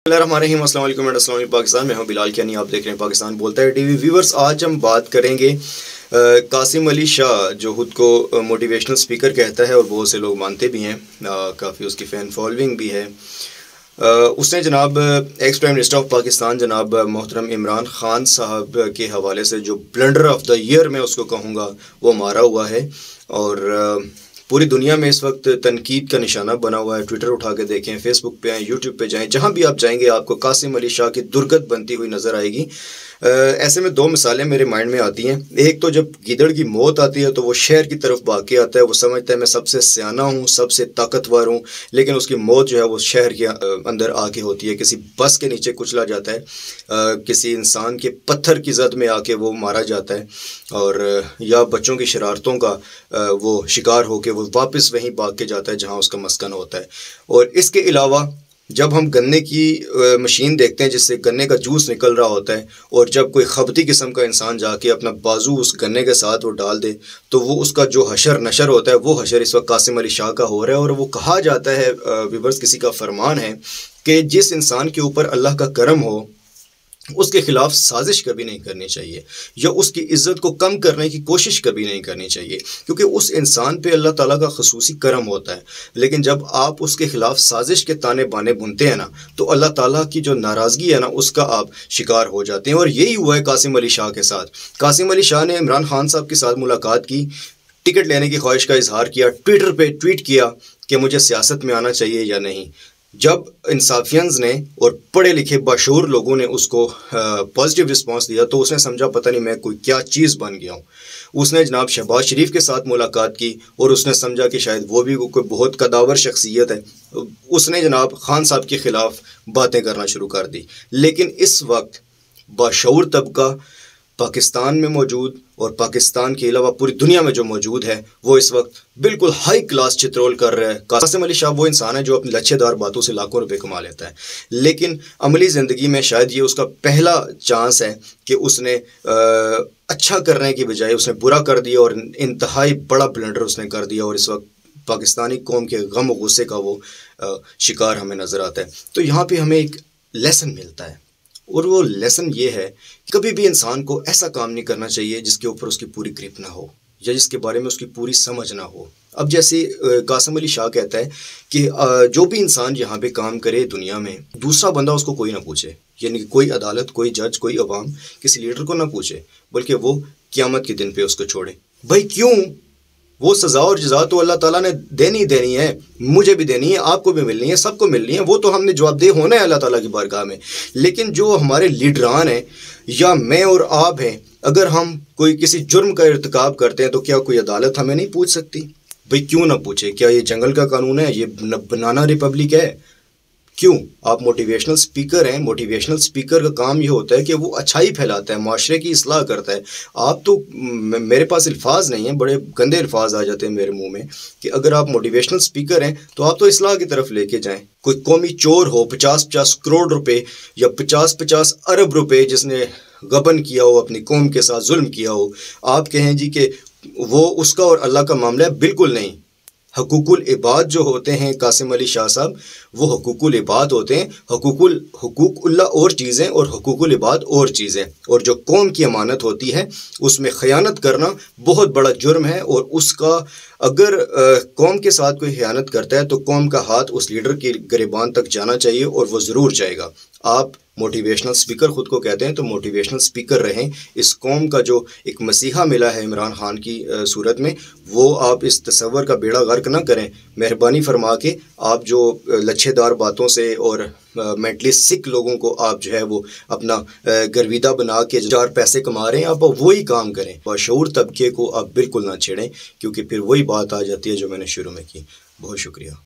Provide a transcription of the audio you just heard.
अस्सलाम वालेकुम पाकिस्तान में हूं बिलाल कियानी। आप देख रहे हैं पाकिस्तान बोलता है टीवी। व्यूवर्स, आज हम बात करेंगे कासिम अली शाह, जो खुद को मोटिवेशनल स्पीकर कहता है और बहुत से लोग मानते भी हैं, काफ़ी उसकी फ़ैन फॉलोइंग भी है। उसने जनाब ex prime minister of Pakistan जनाब मोहतरम इमरान ख़ान साहब के हवाले से जो ब्लंडर ऑफ द ईयर मैं उसको कहूँगा वो मारा हुआ है और पूरी दुनिया में इस वक्त तनकीद का निशाना बना हुआ है। ट्विटर उठा के देखें, फेसबुक पे आएँ, यूट्यूब पे जाएं, जहाँ भी आप जाएंगे आपको कासिम अली शाह की दुर्गत बनती हुई नज़र आएगी। ऐसे में दो मिसालें मेरे माइंड में आती हैं। एक तो जब गीदड़ की मौत आती है तो वो शहर की तरफ भाग के आता है, वो समझता है मैं सबसे सियाना हूँ, सबसे ताकतवर हूँ, लेकिन उसकी मौत जो है वो शहर के अंदर आके होती है। किसी बस के नीचे कुचला जाता है, किसी इंसान के पत्थर की जद में आके वो मारा जाता है, और या बच्चों की शरारतों का वो शिकार होकर वो वापस वहीं भाग के जाता है जहाँ उसका मस्कन होता है। और इसके अलावा जब हम गन्ने की मशीन देखते हैं जिससे गन्ने का जूस निकल रहा होता है, और जब कोई खबती किस्म का इंसान जाके अपना बाजू उस गन्ने के साथ वो डाल दे तो वो उसका जो हशर नशर होता है, वो हशर इस वक्त कासिम अली शाह का हो रहा है। और वो कहा जाता है, व्यूअर्स, किसी का फरमान है कि जिस इंसान के ऊपर अल्लाह का करम हो उसके खिलाफ साजिश कभी नहीं करनी चाहिए, या उसकी इज़्ज़त को कम करने की कोशिश कभी नहीं करनी चाहिए, क्योंकि उस इंसान पे अल्लाह ताला का ख़ुसूसी करम होता है। लेकिन जब आप उसके खिलाफ साजिश के ताने बाने बुनते हैं ना, तो अल्लाह ताला की जो नाराज़गी है ना उसका आप शिकार हो जाते हैं। और यही हुआ है कासिम अली शाह के साथ। कासिम अली शाह ने इमरान खान साहब के साथ मुलाकात की, टिकट लेने की ख्वाहिश का इजहार किया, ट्विटर पर ट्वीट किया कि मुझे सियासत में आना चाहिए या नहीं। जब इंसाफियंस ने और पढ़े लिखे बाशूर लोगों ने उसको पॉजिटिव रिस्पांस दिया तो उसने समझा पता नहीं मैं कोई क्या चीज़ बन गया हूँ। उसने जनाब शहबाज शरीफ के साथ मुलाकात की और उसने समझा कि शायद वो भी कोई बहुत कदावर शख्सियत है। उसने जनाब खान साहब के ख़िलाफ़ बातें करना शुरू कर दी। लेकिन इस वक्त बाशूर तबका पाकिस्तान में मौजूद और पाकिस्तान के अलावा पूरी दुनिया में जो मौजूद है वो इस वक्त बिल्कुल हाई क्लास चित्रोल कर रहा है। कासिम अली शाह वो इंसान है जो अपनी लच्छेदार बातों से लाखों रुपए कमा लेता है, लेकिन अमली ज़िंदगी में शायद ये उसका पहला चांस है कि उसने अच्छा करने की बजाय उसने बुरा कर दिया और इंतहाई बड़ा ब्लंडर उसने कर दिया, और इस वक्त पाकिस्तानी कौम के गम और गुस्से का वो शिकार हमें नज़र आता है। तो यहाँ पर हमें एक लेसन मिलता है, और वो लेसन ये है कि कभी भी इंसान को ऐसा काम नहीं करना चाहिए जिसके ऊपर उसकी पूरी ग्रिप ना हो या जिसके बारे में उसकी पूरी समझ ना हो। अब जैसे कासिम अली शाह कहता है कि जो भी इंसान यहाँ पे काम करे दुनिया में, दूसरा बंदा उसको कोई ना पूछे, यानी कि कोई अदालत, कोई जज, कोई अवाम किसी लीडर को ना पूछे, बल्कि वो क़यामत के दिन पे उसको छोड़े। भाई क्यों? वो सज़ा और जज़ा तो अल्लाह ताला ने देनी है, मुझे भी देनी है, आपको भी मिलनी है, सबको मिलनी है, वो तो हमने जवाबदेह होना है अल्लाह ताला की बारगाह में। लेकिन जो हमारे लीडरान हैं या मैं और आप हैं, अगर हम कोई किसी जुर्म का इर्तिकाब करते हैं तो क्या कोई अदालत हमें नहीं पूछ सकती? भाई क्यों ना पूछे? क्या ये जंगल का कानून है? ये बनाना रिपब्लिक है? क्यों? आप मोटिवेशनल स्पीकर हैं। मोटिवेशनल स्पीकर का काम ये होता है कि वो अच्छाई फैलाता है, माशरे की इस्लाह करता है। आप तो, मेरे पास अल्फाज नहीं है, बड़े गंदे अल्फाज आ जाते हैं मेरे मुंह में कि अगर आप मोटिवेशनल स्पीकर हैं तो आप तो इस्लाह की तरफ लेके जाएं। कोई कौमी चोर हो 50-50 करोड़ रुपए या 50-50 अरब रुपए जिसने गबन किया हो, अपनी कौम के साथ जुल्म किया हो, आप कहें जी कि वो उसका और अल्लाह का मामला है? बिल्कुल नहीं। हकूकुल इबाद जो होते हैं कासिम अली शाह साहब, वो हकूकुल इबाद होते हैं। हुकूकुल्लाह और चीज़ें और हकूकुल इबाद और चीज़ें। और जो कौम की अमानत होती है उसमें ख़यानत करना बहुत बड़ा जुर्म है, और उसका अगर कौम के साथ कोई ख़यानत करता है तो कौम का हाथ उस लीडर के गिरेबान तक जाना चाहिए, और वो ज़रूर जाएगा। आप मोटिवेशनल स्पीकर खुद को कहते हैं तो मोटिवेशनल स्पीकर रहें। इस कौम का जो एक मसीहा मिला है इमरान खान की सूरत में, वो आप इस तसव्वुर का बेड़ा गर्क ना करें। मेहरबानी फरमा के आप जो लच्छेदार बातों से और मेंटली सिक लोगों को आप जो है वो अपना गर्विदा बना के 4 पैसे कमा रहे हैं, आप वही काम करें। बाशऊर तबके को आप बिल्कुल ना छेड़ें, क्योंकि फिर वही बात आ जाती है जो मैंने शुरू में की। बहुत शुक्रिया।